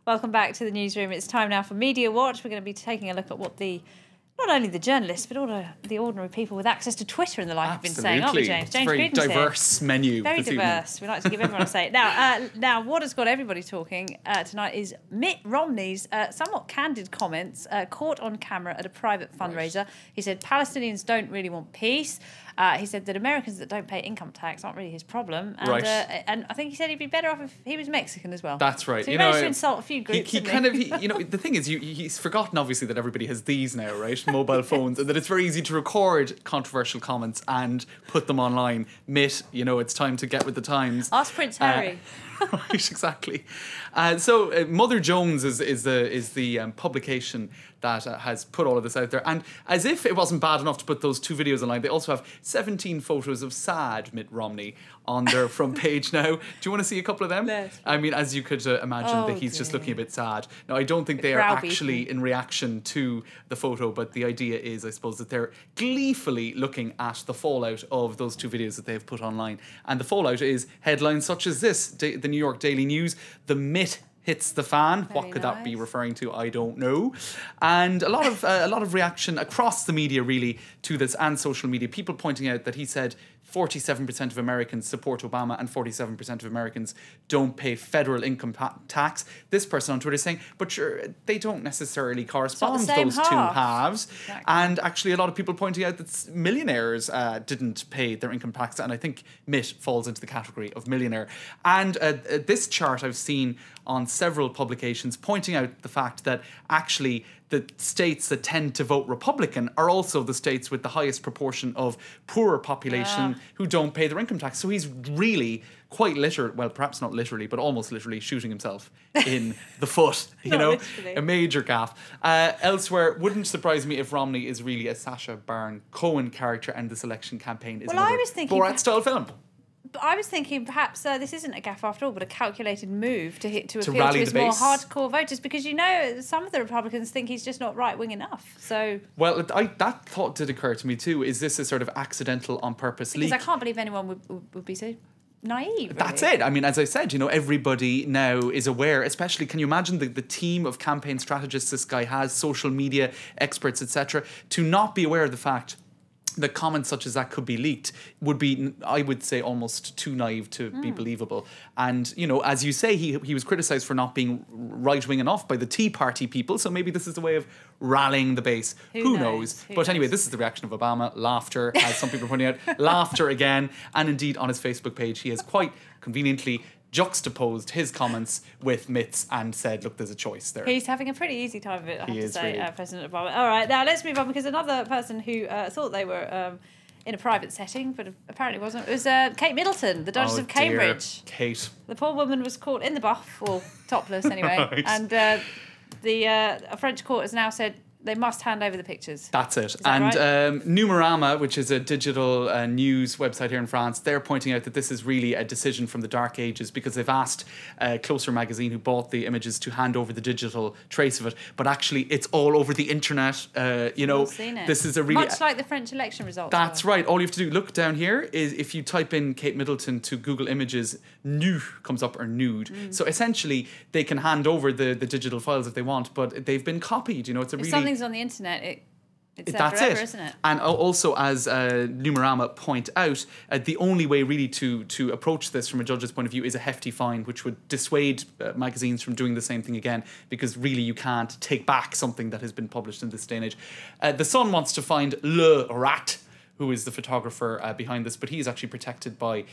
Welcome back to the newsroom. It's time now for Media Watch. We're going to be taking a look at what not only the journalists, but all the ordinary people with access to Twitter and the like have been saying, aren't we, James? James Very Creedon's diverse menu. Very diverse. Evening. We like to give everyone a say. Now, what has got everybody talking tonight is Mitt Romney's somewhat candid comments caught on camera at a private fundraiser. Right. He said Palestinians don't really want peace. He said that Americans that don't pay income tax aren't really his problem. And, and I think he said he'd be better off if he was Mexican as well. That's right. So he managed to insult a few groups. The thing is, he's forgotten, obviously, that everybody has these now, right? Mobile phones, and that it's very easy to record controversial comments and put them online. Mitt, it's time to get with the times. Ask Prince Harry. Right, exactly. So Mother Jones is the publication that has put all of this out there. And as if it wasn't bad enough to put those 2 videos online, they also have 17 photos of sad Mitt Romney on their front page now. Do you want to see a couple of them? Yes. I mean, as you could imagine, that he's just looking a bit sad. Now, I don't think they are actually in reaction to the photo, but the idea is, I suppose, that they're gleefully looking at the fallout of those 2 videos that they've put online. And the fallout is headlines such as this, the New York Daily News, "The Mitt hits the fan." What could that be referring to? I don't know. And a lot of reaction across the media, really, to this, and social media. People pointing out that he said 47% of Americans support Obama and 47% of Americans don't pay federal income tax. This person on Twitter is saying, but sure, they don't necessarily correspond, those two halves. Exactly. And actually a lot of people pointing out that millionaires didn't pay their income tax, and I think Mitt falls into the category of millionaire. And this chart I've seen on several publications pointing out the fact that actually the states that tend to vote Republican are also the states with the highest proportion of poorer population who don't pay their income tax. So he's really quite literally, well, perhaps not literally, but almost literally shooting himself in the foot, literally. A major gaffe. Elsewhere, wouldn't surprise me if Romney is really a Sacha Baron Cohen character and this election campaign is another Borat-style film. But I was thinking perhaps this isn't a gaffe after all, but a calculated move to appeal to his more hardcore voters, because some of the Republicans think he's just not right-wing enough. So that thought did occur to me too. Is this a sort of accidental, on purpose leak? Because I can't believe anyone would be so naive. Really. That's it. I mean, as I said, everybody now is aware, especially, can you imagine the team of campaign strategists this guy has, social media experts, etc., to not be aware of the fact that comments such as that could be leaked would be, I would say, almost too naive to be believable. And, as you say, he was criticised for not being right-wing enough by the Tea Party people, so maybe this is a way of rallying the base. Who knows? But anyway, this is the reaction of Obama. Laughter, as some people are pointing out. Laughter again. And indeed, on his Facebook page, he has quite conveniently juxtaposed his comments with Mitt's and said, look, there's a choice there. He's having a pretty easy time of it, I have to say, really. President Obama. All right, now let's move on, because another person who thought they were in a private setting, but apparently wasn't, was Kate Middleton, the Duchess of Cambridge. Dear. Kate. The poor woman was caught in the buff, or topless anyway, Right. And a French court has now said they must hand over the pictures. That's it. Is that and right? Numerama, which is a digital news website here in France, they're pointing out that this is really a decision from the dark ages, because they've asked Closer magazine, who bought the images, to hand over the digital trace of it. But actually, it's all over the internet. Seen it. This is a really... Much like the French election results. That's right. All you have to do, look down here, is if you type in Kate Middleton to Google Images, nu comes up, or nude. So essentially, they can hand over the digital files if they want, but they've been copied. It's a really... Something's on the internet, it's there that's forever, it. Isn't it? And also, as Numerama point out, the only way really to approach this from a judge's point of view is a hefty fine, which would dissuade magazines from doing the same thing again, because really you can't take back something that has been published in this day and age. The Sun wants to find Le Rat, who is the photographer behind this, but he is actually protected by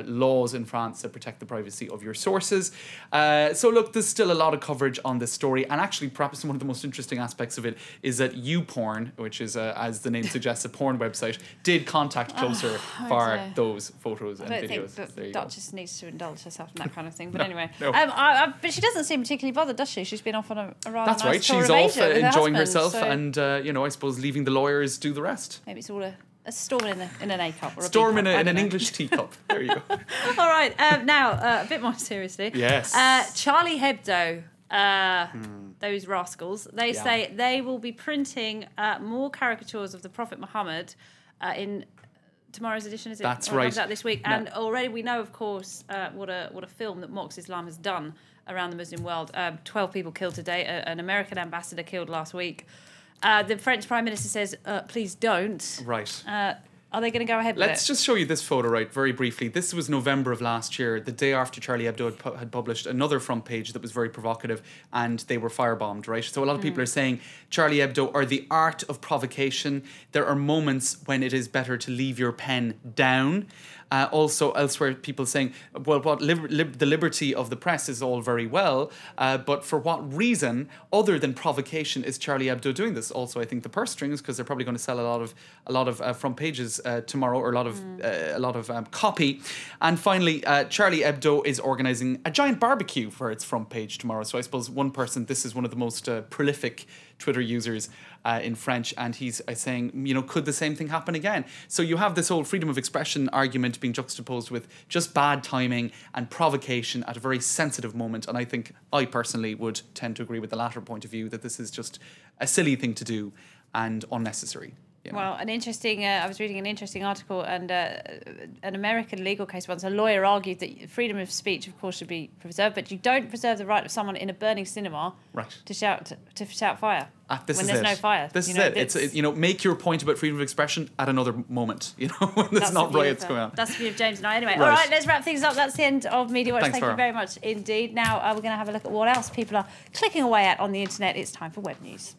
laws in France that protect the privacy of your sources. So look, there's still a lot of coverage on this story, and actually perhaps one of the most interesting aspects of it is that YouPorn, which is, as the name suggests, a porn website, did contact Closer for those photos and videos. I don't think the Duchess needs to indulge herself in that kind of thing, but anyway. No. But she doesn't seem particularly bothered, does she? She's been off on a rather That's nice right, tour she's of off Asia with her enjoying husband, herself, so and, I suppose leaving the lawyers do the rest. maybe it's all a storm in an A cup, or Storm a in B cup, an English teacup. There you go. All right, now a bit more seriously. Yes. Charlie Hebdo, those rascals. They say they will be printing more caricatures of the Prophet Muhammad in tomorrow's edition. Is it? That's or right. Comes out this week, No. and already we know, of course, what a film that mocks Islam has done around the Muslim world. 12 people killed today. An American ambassador killed last week. The French Prime Minister says, please don't. Right. Are they going to go ahead with it? Let's just show you this photo, right, very briefly. This was November of last year, the day after Charlie Hebdo had published another front page that was very provocative, and they were firebombed, right? So a lot of people are saying Charlie Hebdo are the art of provocation. There are moments when it is better to leave your pen down. Also, elsewhere, people saying, well, the liberty of the press is all very well, but for what reason, other than provocation, is Charlie Hebdo doing this? Also, I think the purse strings, because they're probably going to sell a lot of front pages tomorrow, or a lot of copy. And finally, Charlie Hebdo is organising a giant barbecue for its front page tomorrow. So I suppose one person, this is one of the most prolific Twitter users in French, and he's saying, you know, could the same thing happen again? So you have this whole freedom of expression argument being juxtaposed with just bad timing and provocation at a very sensitive moment. And I think I personally would tend to agree with the latter point of view, that this is just a silly thing to do and unnecessary. You know? Well, I was reading an interesting article, and an American legal case once, a lawyer argued that freedom of speech, of course, should be preserved, but you don't preserve the right of someone in a burning cinema to shout fire when there's no fire. This is it. It's make your point about freedom of expression at another moment. You know, when there's not riots going on. That's the view of James and I. Anyway, all right, let's wrap things up. That's the end of Media Watch. Thank you very much indeed. Now we're going to have a look at what else people are clicking away at on the internet. It's time for web news.